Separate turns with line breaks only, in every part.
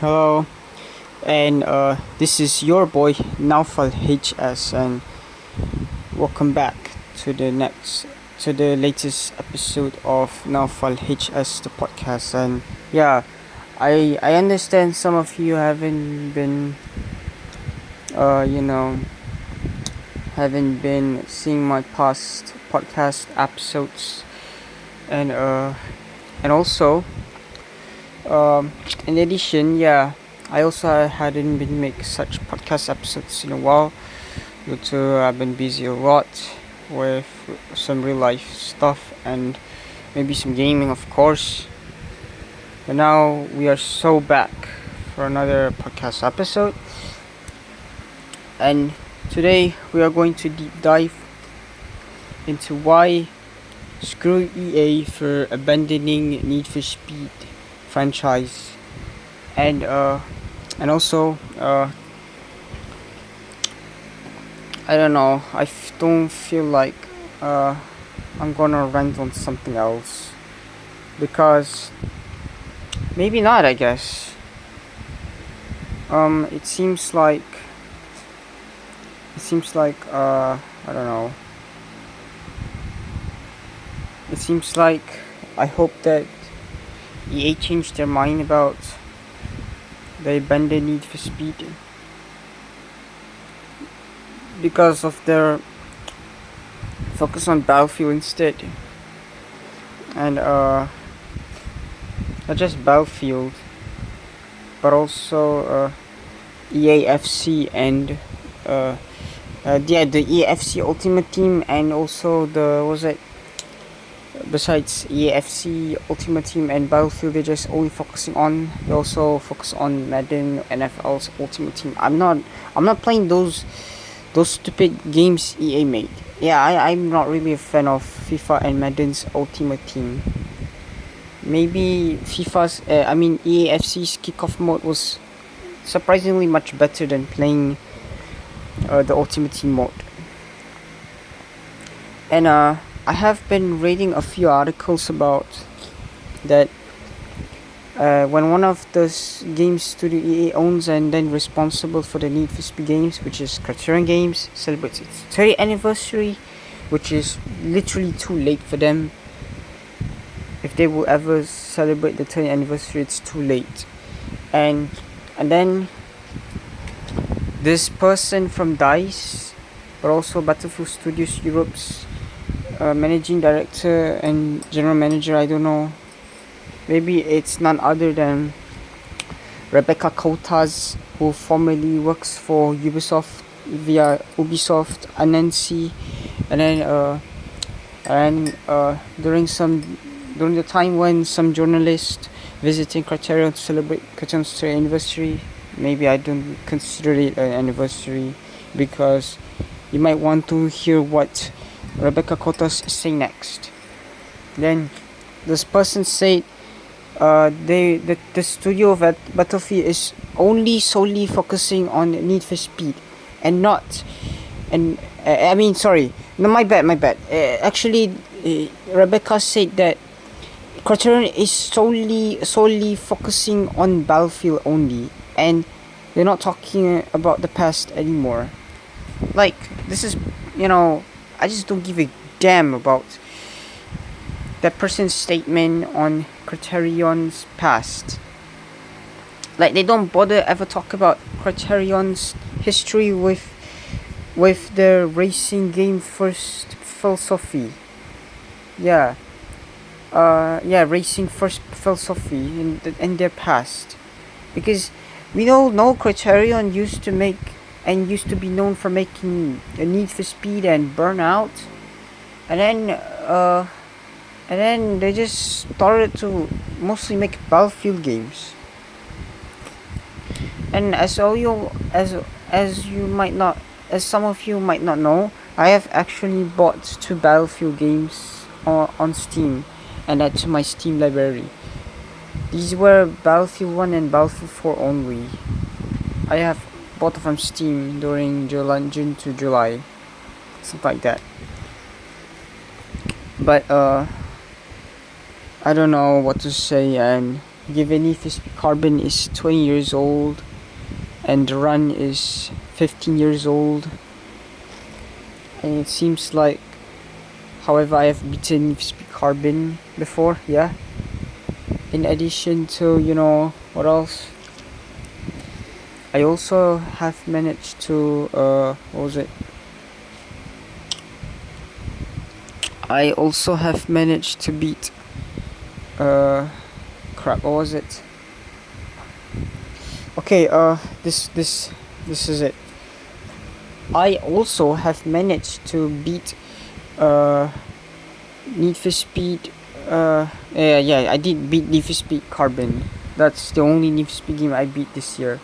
Hello, and this is your boy NaufalHS, and welcome back to the latest episode of NaufalHS The Podcast. And yeah, I understand some of you haven't been uh you know haven't been seeing my past podcast episodes, and also Um, in addition, yeah, I also hadn't been make such podcast episodes in a while due to I've been busy a lot with some real life stuff and maybe some gaming, of course. But now we are so back for another podcast episode, and today we are going to deep dive into why screw EA for abandoning Need for Speed franchise, and also I don't know, don't feel like uh I'm gonna rant on something else, because maybe not, I guess. It seems like I don't know, it seems like I hope that EA changed their mind about the abandoned Need for Speed because of their focus on Battlefield instead, and not just Battlefield but also EAFC and the EAFC Ultimate Team, and also the was it besides EAFC Ultimate Team and Battlefield, they also focus on Madden NFL's Ultimate Team. I'm not playing those stupid games EA made. Yeah, I'm not really a fan of FIFA and Madden's Ultimate Team. Maybe EAFC's kickoff mode was surprisingly much better than playing the Ultimate Team mode. And I have been reading a few articles about that when one of those games studio EA owns and then responsible for the Need for Speed games, which is Criterion Games, celebrates its 30th anniversary, which is literally too late for them. If they will ever celebrate the 30th anniversary, it's too late. And then this person from DICE, but also Battlefield Studios Europe's managing director and general manager, I don't know, maybe it's none other than Rebecca Cotas, who formerly works for Ubisoft via Ubisoft Annecy, and then during the time when some journalists visiting Criterion to celebrate Criterion's 30th anniversary. Maybe I don't consider it an anniversary, because you might want to hear what Rebecca Cotas say next. Then this person said the studio of Battlefield is solely focusing on Need for Speed, and not and I mean sorry, no, my bad. Actually, Rebecca said that Criterion is solely focusing on Battlefield only, and they're not talking about the past anymore. Like, this is, I just don't give a damn about that person's statement on Criterion's past. Like, they don't bother ever talk about Criterion's history with their racing game first philosophy. Racing first philosophy in their past, because we all know Criterion used to be known for making a Need for Speed and Burnout, and then they just started to mostly make Battlefield games. And as some of you might not know, I have actually bought 2 Battlefield games on Steam, and add to my Steam library. These were Battlefield 1 and Battlefield 4 only. I have bought from Steam during June to July, something like that. But I don't know what to say, and given Need for Speed Carbon is 20 years old and the run is 15 years old, and it seems like, however, I have beaten Need for Speed Carbon before, yeah. In addition to, what else? I also have managed to, what was it? I also have managed to beat, crap, what was it? Okay, this is it. I also have managed to beat, Need for Speed, I did beat Need for Speed Carbon. That's the only Need for Speed game I beat this year.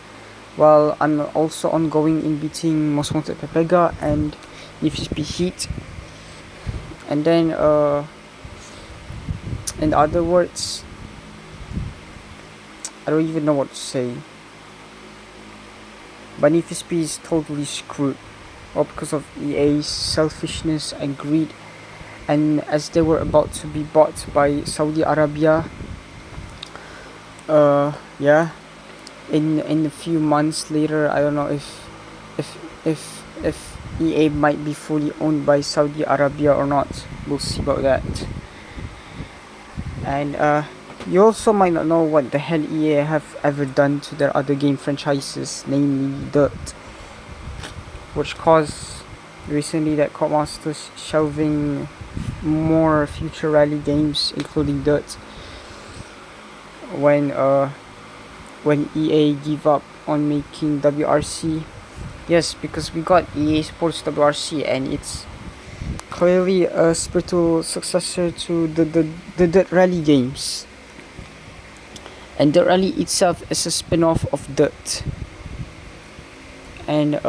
While I'm also ongoing in beating Most Wanted Pepega and Need for Speed Heat. And then, in other words, I don't even know what to say. But Need for Speed is totally screwed. All because of EA's selfishness and greed. And as they were about to be bought by Saudi Arabia, in a few months later, I don't know if EA might be fully owned by Saudi Arabia or not. We'll see about that. And you also might not know what the hell EA have ever done to their other game franchises, namely Dirt, which caused recently that Codemasters shelving more future rally games, including Dirt, when EA give up on making WRC. Yes, because we got EA Sports WRC, and it's clearly a spiritual successor to the Dirt Rally games. And Dirt Rally itself is a spin-off of Dirt. And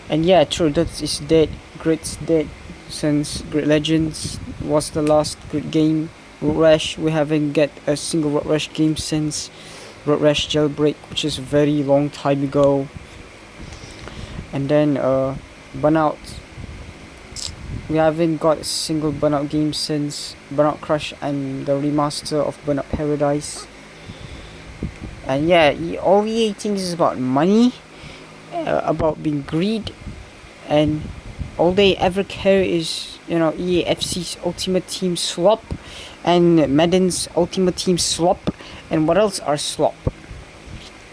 yeah, true, Dirt is dead. Grid's dead, since Grid Legends was the last Grid game. Road Rash, we haven't get a single Road Rash game since Road Rash Jailbreak, which is a very long time ago. And then Burnout, we haven't got a single Burnout game since Burnout Crush and the remaster of Burnout Paradise. And yeah, all EA thinks is about money, about being greed, and all they ever care is, EAFC's Ultimate Team slop and Madden's Ultimate Team slop, and what else are slop.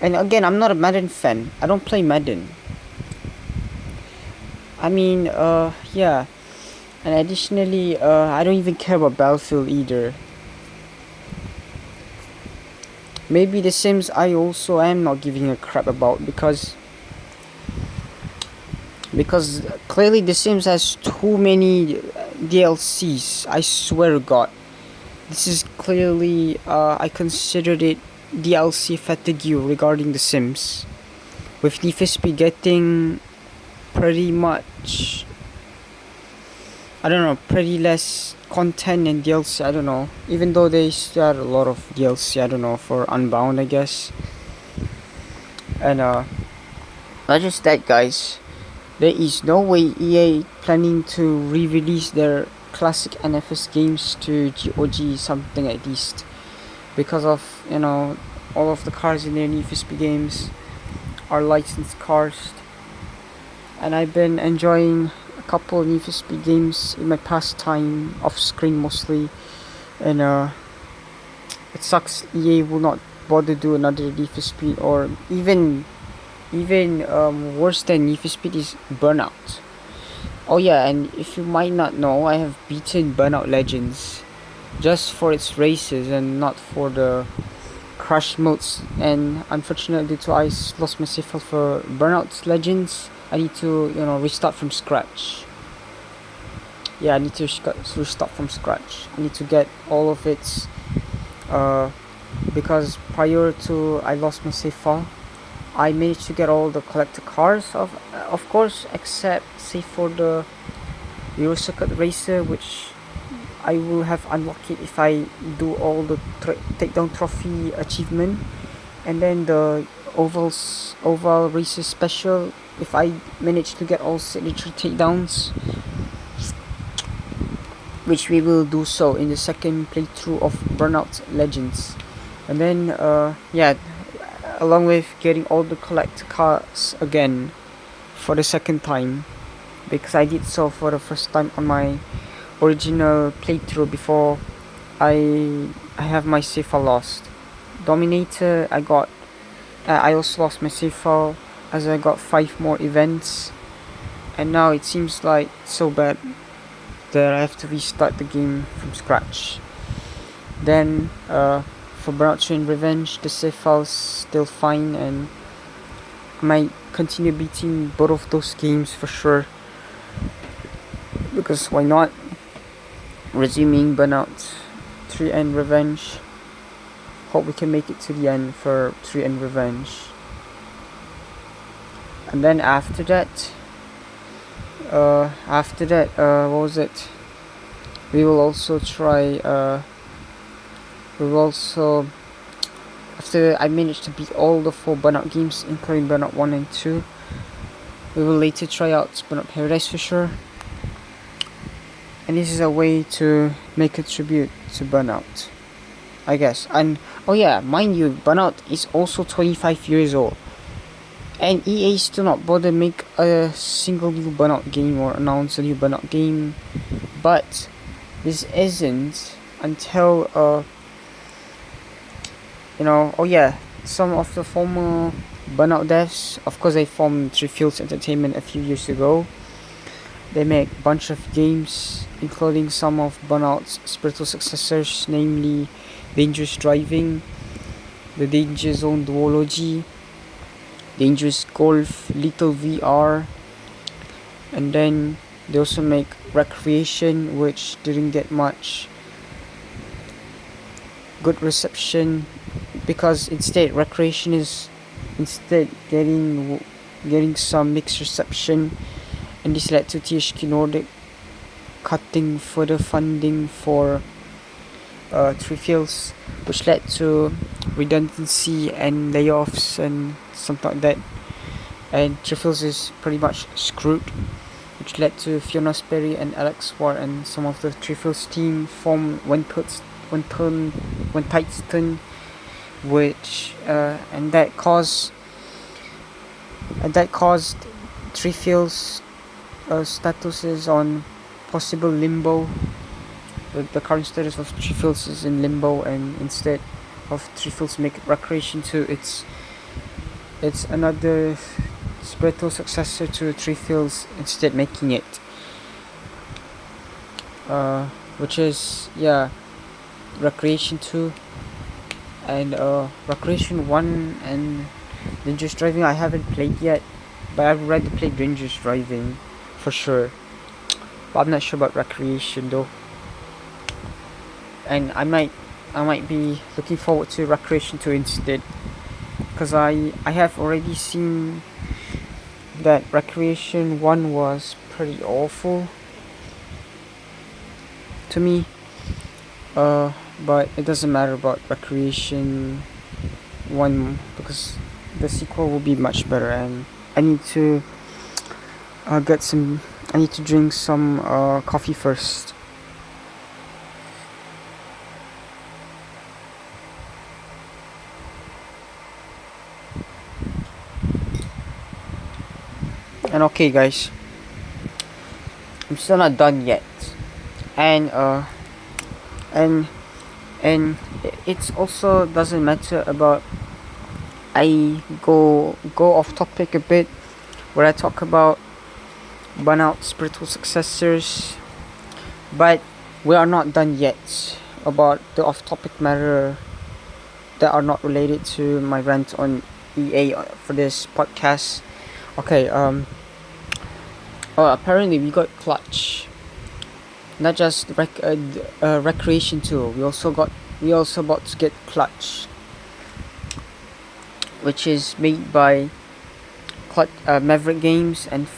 And again, I'm not a Madden fan. I don't play Madden. I mean, yeah. And additionally, I don't even care about Battlefield either. Maybe The Sims I also am not giving a crap about, because clearly The Sims has too many DLCs. I swear to God. This is clearly, I considered it DLC fatigue regarding The Sims. With Need for Speed getting pretty much, pretty less content and DLC, I don't know. Even though they still had a lot of DLC, I don't know, for Unbound, I guess. And, not just that, guys. There is no way EA planning to re-release their classic NFS games to GOG, something at least. Because of, all of the cars in their Need for Speed games are licensed cars. And I've been enjoying a couple of Need for Speed games in my past time, off screen mostly, and it sucks EA will not bother do another Need for Speed, or even worse than Need for Speed is Burnout. Oh yeah, and if you might not know, I have beaten Burnout Legends just for its races and not for the crash modes, and unfortunately too, I lost my save file for Burnout Legends. I need to, restart from scratch. Yeah, I need to restart from scratch. I need to get all of its, because prior to I lost my save file, I managed to get all the collector cars, of course, except say for the Euro Circuit Racer, which I will have unlocked it if I do all the takedown trophy achievement, and then the oval racer special, if I manage to get all signature takedowns, which we will do so in the second playthrough of Burnout Legends. And then yeah, along with getting all the collector cards again for the second time, because I did so for the first time on my original playthrough before I have my save file lost. Dominator, I also lost my save file as I got 5 more events, and now it seems like so bad that I have to restart the game from scratch. Then for Burnout 3 and Revenge, the save file's still fine, and I might continue beating both of those games for sure, because why not? Resuming Burnout 3 and Revenge. Hope we can make it to the end for 3 and Revenge. And then after that, what was it? We will also try, after I managed to beat all the 4 Burnout games, including Burnout 1 and 2, we will later try out Burnout Paradise for sure. And this is a way to make a tribute to Burnout, I guess. And oh yeah, mind you, Burnout is also 25 years old, and EA still not bother make a single new Burnout game or announce a new Burnout game. But this isn't until oh yeah, some of the former Burnout devs, of course, they formed Three Fields Entertainment a few years ago. They make a bunch of games, including some of Burnout's spiritual successors, namely Dangerous Driving, the Danger Zone Duology, Dangerous Golf, Little VR, and then they also make Recreation, which didn't get much good reception, because instead Recreation is getting some mixed reception, and this led to THQ Nordic cutting further funding for Three Fields, which led to redundancy and layoffs and something like that. And Three Fields is pretty much screwed, which led to Fiona Sperry and Alex Ward and some of the Three Fields team form When Tides Turn, which and that caused Three Fields status is on possible limbo. The current status of Three Fields is in limbo, and instead of Three Fields make Recreation 2, it's another spiritual successor to Three Fields instead making it, which is Recreation 2 and Recreation 1 and Dangerous Driving. I haven't played yet, but I've read to play Dangerous Driving for sure, but I'm not sure about Recreation though. And I might be looking forward to Recreation 2 instead, because I have already seen that Recreation 1 was pretty awful to me, but it doesn't matter about Recreation 1 because the sequel will be much better. And I need to drink some coffee first. And okay guys, I'm still not done yet, and it's also doesn't matter about I go off topic a bit where I talk about Burnout spiritual successors, but we are not done yet about the off topic matter that are not related to my rant on EA for this podcast. Okay, apparently we got Clutch, not just Recreation 2. We also about to get Clutch, which is made by Maverick Games, and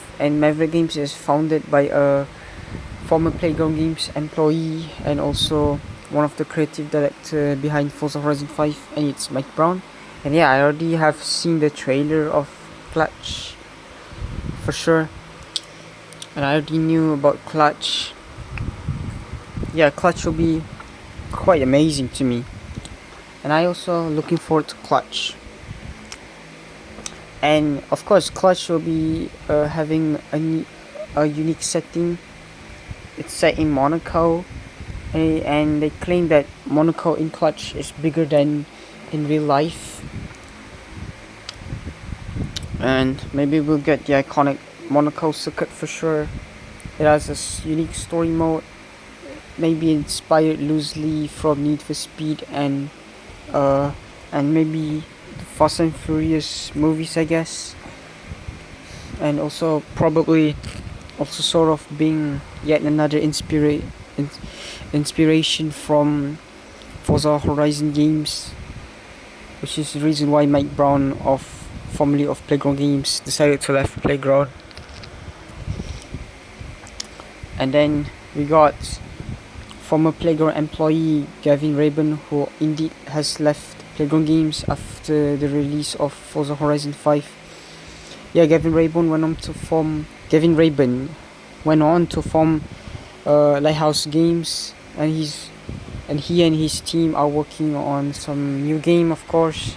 Maverick Games is founded by a former Playground Games employee and also one of the creative director behind Forza Horizon 5, and it's Mike Brown. And yeah, I already have seen the trailer of Clutch for sure, and I already knew about Clutch. Yeah, Clutch will be quite amazing to me. And I also looking forward to Clutch. And of course, Clutch will be having a unique setting. It's set in Monaco, and they claim that Monaco in Clutch is bigger than in real life. And maybe we'll get the iconic Monaco circuit for sure. It has a unique story mode, maybe inspired loosely from Need for Speed and maybe the Fast and Furious movies, I guess. And also probably also sort of being yet another inspiration from Forza Horizon games, which is the reason why Mike Brown of formerly of Playground Games decided to left Playground. And then we got former Playground employee Gavin Rayburn, who indeed has left Playground Games after the release of Forza Horizon 5. Yeah, Gavin Rayburn went on to form Lighthouse Games, and he and his team are working on some new game, of course.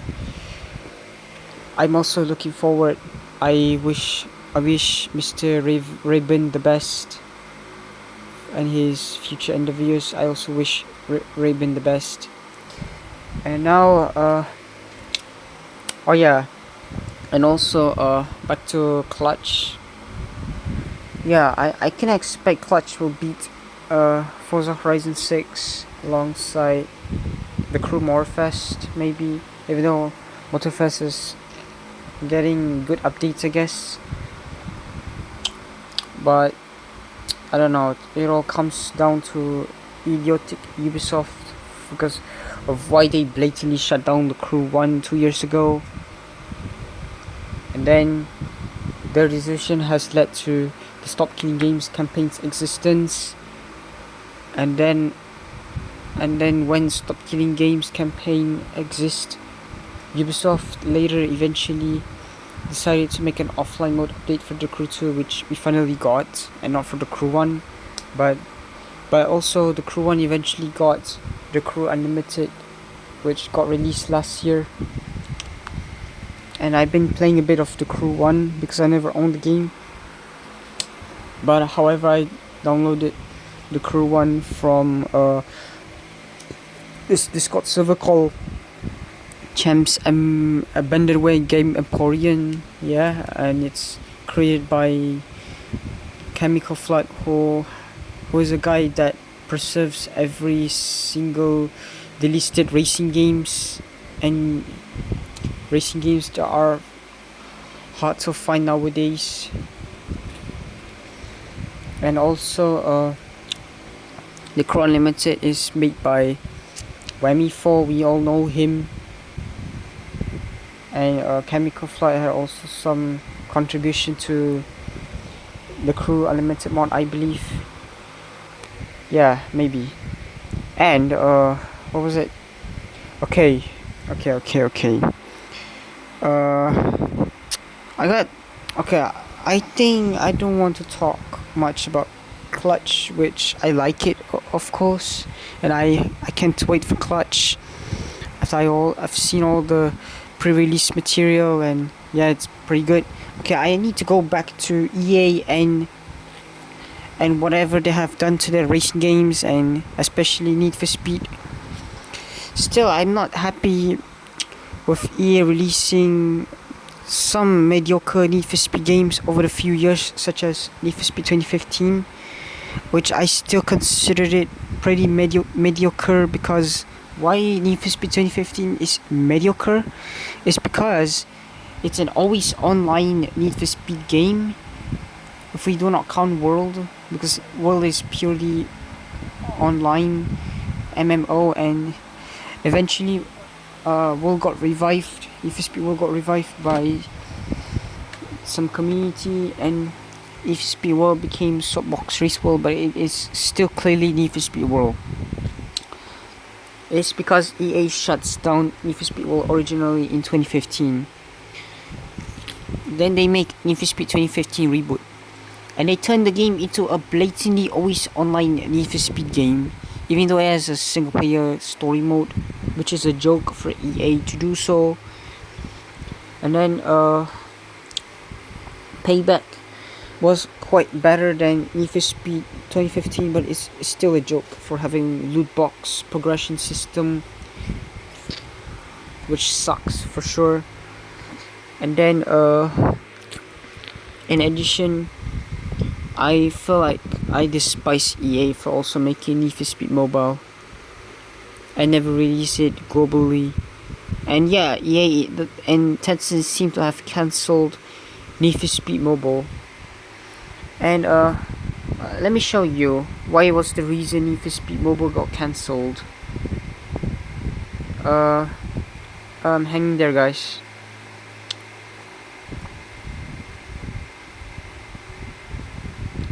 I'm also looking forward. I wish Mr. Rayburn the best and his future endeavors. I also wish Rayburn the best. And now, and also back to Clutch. Yeah, I can expect Clutch will beat Forza Horizon 6 alongside the Crew Motorfest, maybe, even though Motorfest is getting good updates, I guess. But I don't know, it all comes down to idiotic Ubisoft because of why they blatantly shut down the Crew 2 years ago. And then their decision has led to the Stop Killing Games campaign's existence. And then when Stop Killing Games campaign exists, Ubisoft later eventually decided to make an offline mode update for the Crew 2, which we finally got, and not for the Crew 1. But also the Crew 1 eventually got the Crew Unlimited, which got released last year. And I've been playing a bit of the Crew 1 because I never owned the game. But however, I downloaded the Crew 1 from this Discord server called Champs Abandonware Game Emporium, yeah, and it's created by Chemical Flood, who is a guy that preserves every single delisted racing games, and racing games that are hard to find nowadays. And also the Crew Unlimited is made by Whammy4, we all know him. And Chemical Flight had also some contribution to the Crew Unlimited mod, I believe. Yeah, maybe. And what was it? Okay. I think I don't want to talk much about Clutch, which I like it, of course, and I can't wait for Clutch. I've seen all the pre-release material, and yeah, it's pretty good. Okay, I need to go back to EA and whatever they have done to their racing games, and especially Need for Speed. Still, I'm not happy with EA releasing some mediocre Need for Speed games over the few years, such as Need for Speed 2015, which I still consider it pretty mediocre. Because why Need for Speed 2015 is mediocre is because it's an always online Need for Speed game, if we do not count World, because World is purely online MMO, and eventually World got revived. Need for Speed World got revived by some community, and Need for Speed World became Soapbox Race World, but it is still clearly Need for Speed World. It's because EA shuts down Need for Speed World originally in 2015. Then they make Need for Speed 2015 reboot, and they turn the game into a blatantly always online Need for Speed game, even though it has a single player story mode. which is a joke for EA to do so. And then Payback was quite better than Need for Speed 2015, but it's still a joke for having loot box progression system, which sucks for sure. And then in addition, I feel like I despise EA for also making Need for Speed Mobile and never release it globally. And yeah, EA and Tencent seem to have cancelled Need for Speed Mobile. And let me show you why was the reason Need for Speed Mobile got cancelled. Hanging there, guys.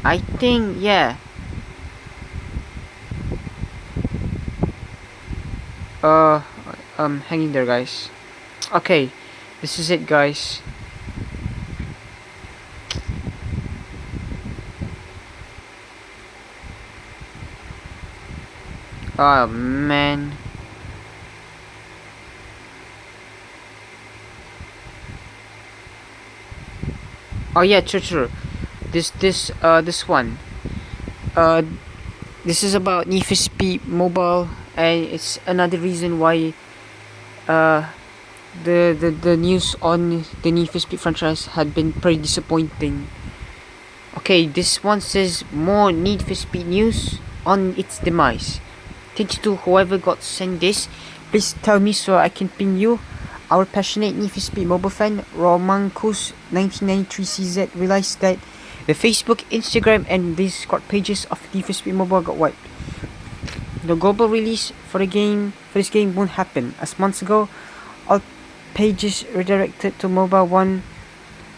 I think, yeah. Hanging there, guys. Okay, this is it, guys. Oh man. Oh yeah, true. This one. This is about Need for Speed Mobile, and it's another reason why the news on the Need for Speed franchise had been pretty disappointing. Okay, this one says more Need for Speed news on its demise. Thank you to whoever got sent this. Please tell me so I can ping you. Our passionate Need for Speed Mobile fan Romancus 1993CZ realized that the Facebook, Instagram, and Discord pages of Need for Speed Mobile got wiped. The global release for this game won't happen, as months ago all pages redirected to Mobile One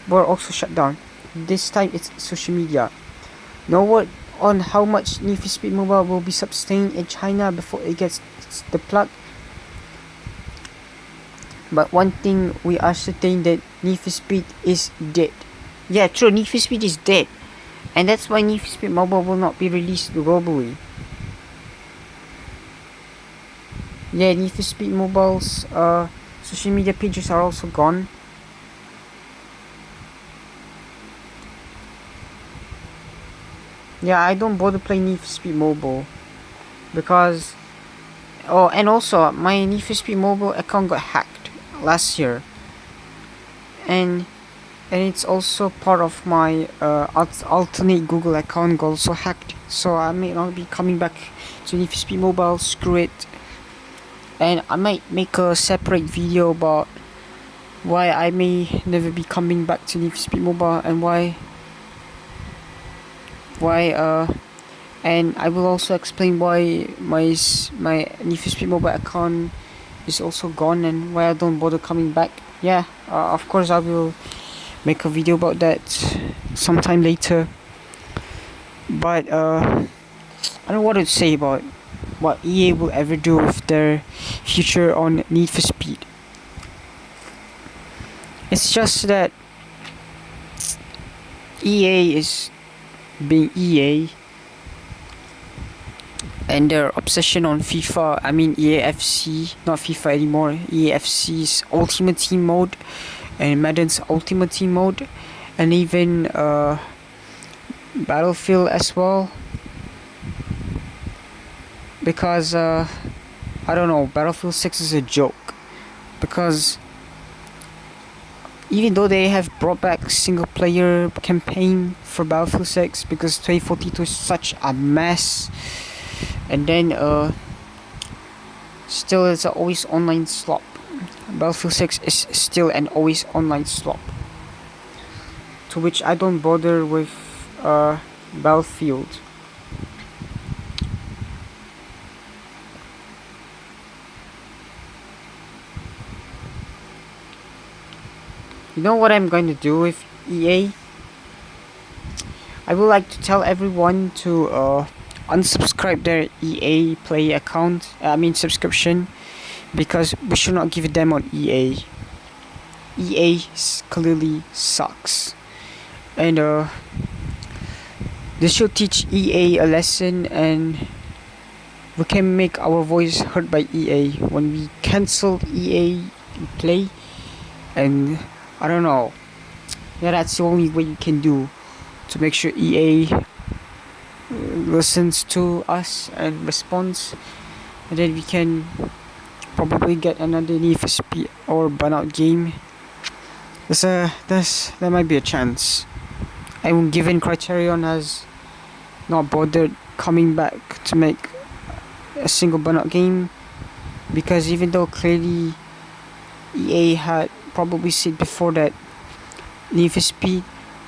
were also shut down. This time it's social media. No word on how much Need for Speed Mobile will be sustained in China before it gets the plug. But one thing we are certain that Need for Speed is dead. Yeah, true, Need for Speed is dead. And that's why Need for Speed Mobile will not be released globally. Yeah, Need for Speed Mobile's social media pages are also gone. Yeah, I don't bother playing Need for Speed Mobile because and also my Need for Speed Mobile account got hacked last year, and it's also part of my alternate Google account got also hacked, so I may not be coming back to Need for Speed Mobile. Screw it. And I might make a separate video about why I may never be coming back to Need for Speed Mobile and why and I will also explain why my Need for Speed Mobile account is also gone and why I don't bother coming back. Yeah, of course I will make a video about that sometime later. But I don't know what to say about what EA will ever do with their future on Need for Speed. It's just that EA is being EA, and their obsession on FIFA, I mean EAFC, not FIFA anymore, EAFC's Ultimate Team mode and Madden's Ultimate Team mode, and even Battlefield as well. Because I don't know, Battlefield 6 is a joke. Because even though they have brought back single player campaign for Battlefield 6, because 2042 is such a mess, and then still it's a always online slop. Battlefield 6 is still an always online slop, to which I don't bother with Battlefield. You know what I'm going to do with EA? I would like to tell everyone to unsubscribe their EA Play account, subscription, because we should not give them on EA. EA clearly sucks, and they should teach EA a lesson and we can make our voice heard by EA when we cancel EA Play. And I don't know. Yeah, that's the only way you can do to make sure EA listens to us and responds, and then we can probably get another Need for Speed or Burnout game. There might be a chance. And given Criterion has not bothered coming back to make a single Burnout game, because even though clearly EA had probably said before that Need for Speed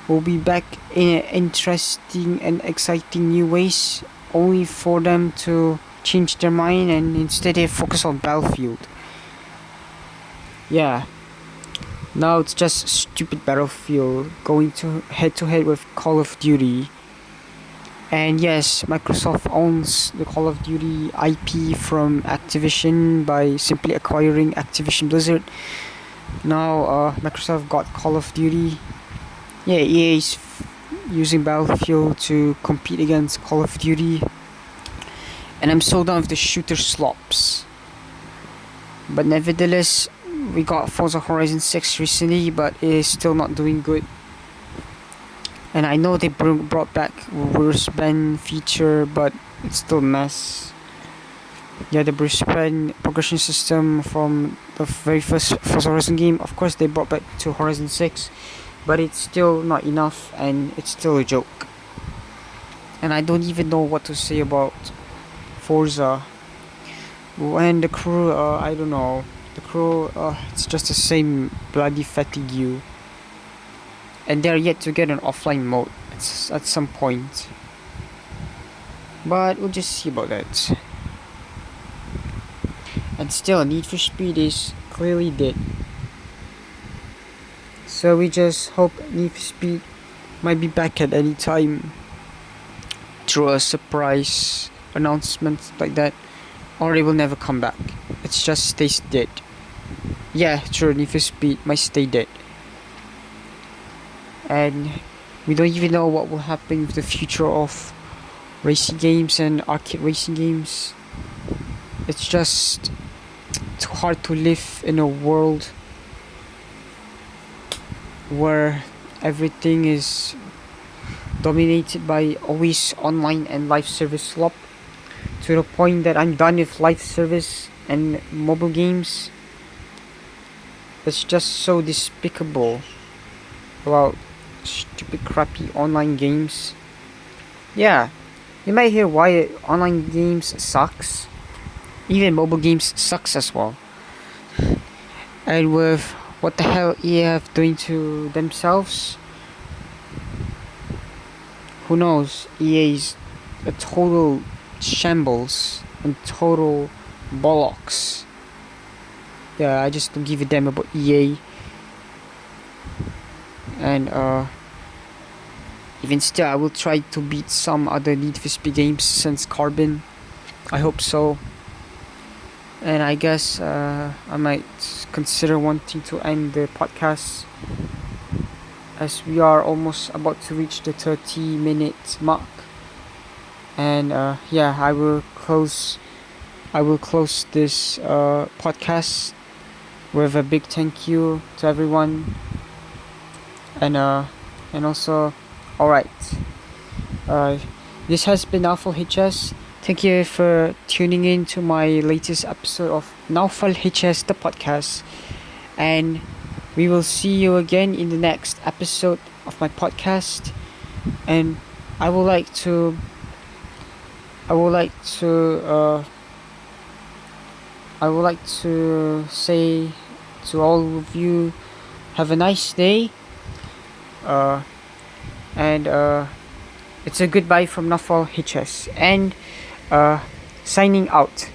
will be back in interesting and exciting new ways, only for them to change their mind and instead they focus on Battlefield. Yeah, now it's just stupid Battlefield going to head with Call of Duty. And yes, Microsoft owns the Call of Duty IP from Activision by simply acquiring Activision Blizzard. Now Microsoft got Call of Duty. Yeah, EA is using Battlefield to compete against Call of Duty. And I'm so done with the shooter slops. But nevertheless, we got Forza Horizon 6 recently, but it is still not doing good. And I know they brought back Burst Ban feature, but it's still a mess. Yeah, the Burst Ban progression system from the very first Forza Horizon game, of course they brought back to Horizon 6, but it's still not enough and it's still a joke. And I don't even know what to say about Forza. And the crew, I don't know. The crew, it's just the same bloody fatigue. And they're yet to get an offline mode at some point. But we'll just see about that. And still, Need for Speed is clearly dead. So we just hope Need for Speed might be back at any time through a surprise announcement like that, or it will never come back. It just stays dead. Yeah, true, Need for Speed might stay dead. And we don't even know what will happen with the future of racing games and arcade racing games. It's just too hard to live in a world where everything is dominated by always online and live service slop, to the point that I'm done with live service and mobile games. It's just so despicable about stupid crappy online games. Yeah, you might hear why online games sucks. Even mobile games sucks as well. And with what the hell EA have doing to themselves, who knows? EA is a total shambles and total bollocks. Yeah, I just don't give a damn about EA. And even still, I will try to beat some other Need for Speed games since Carbon. I hope so. And I guess I might consider wanting to end the podcast, as we are almost about to reach the 30-minute mark. And yeah, I will close this podcast with a big thank you to everyone. And also, alright, this has been NaufalHS. Thank you for tuning in to my latest episode of NaufalHS The Podcast, and we will see you again in the next episode of my podcast. And I would like to say to all of you, have a nice day. And it's a goodbye from NaufalHS, and signing out.